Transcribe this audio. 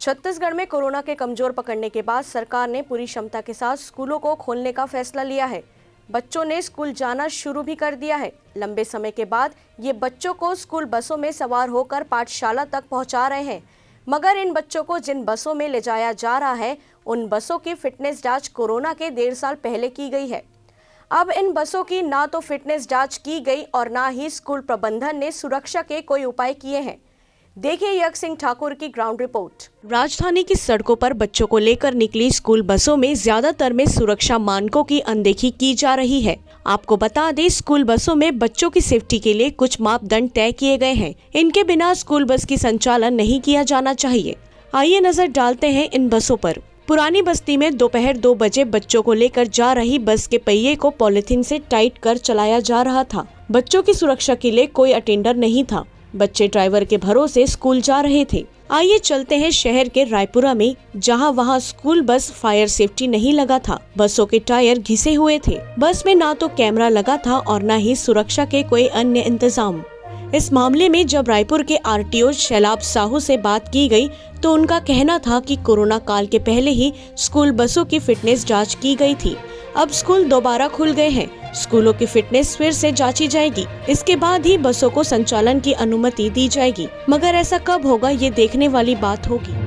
छत्तीसगढ़ में कोरोना के कमजोर पकड़ने के बाद सरकार ने पूरी क्षमता के साथ स्कूलों को खोलने का फैसला लिया है। बच्चों ने स्कूल जाना शुरू भी कर दिया है। लंबे समय के बाद ये बच्चों को स्कूल बसों में सवार होकर पाठशाला तक पहुंचा रहे हैं। मगर इन बच्चों को जिन बसों में ले जाया जा रहा है, उन बसों की फिटनेस जांच कोरोना के 1.5 साल पहले की गई है। अब इन बसों की ना तो फिटनेस जांच की गई और ना ही स्कूल प्रबंधन ने सुरक्षा के कोई उपाय किए हैं। देखिए यज्ञ सिंह ठाकुर की ग्राउंड रिपोर्ट। राजधानी की सड़कों पर बच्चों को लेकर निकली स्कूल बसों में ज्यादातर में सुरक्षा मानकों की अनदेखी की जा रही है। आपको बता दें, स्कूल बसों में बच्चों की सेफ्टी के लिए कुछ मापदंड तय किए गए हैं। इनके बिना स्कूल बस की संचालन नहीं किया जाना चाहिए। आइए नजर डालते हैं इन बसों पर। पुरानी बस्ती में दोपहर 2 बजे बच्चों को लेकर जा रही बस के पहिए को पॉलिथीन से टाइट कर चलाया जा रहा था। बच्चों की सुरक्षा के लिए कोई अटेंडर नहीं था। बच्चे ड्राइवर के भरोसे स्कूल जा रहे थे। आइए चलते हैं शहर के रायपुरा में, जहां वहां स्कूल बस फायर सेफ्टी नहीं लगा था। बसों के टायर घिसे हुए थे। बस में ना तो कैमरा लगा था और न ही सुरक्षा के कोई अन्य इंतजाम। इस मामले में जब रायपुर के आरटीओ शैलाब साहू से बात की गई तो उनका कहना था कि कोरोना काल के पहले ही स्कूल बसों की फिटनेस जांच की गई थी। अब स्कूल दोबारा खुल गए हैं। स्कूलों की फिटनेस फिर से जांची जाएगी। इसके बाद ही बसों को संचालन की अनुमति दी जाएगी। मगर ऐसा कब होगा, ये देखने वाली बात होगी।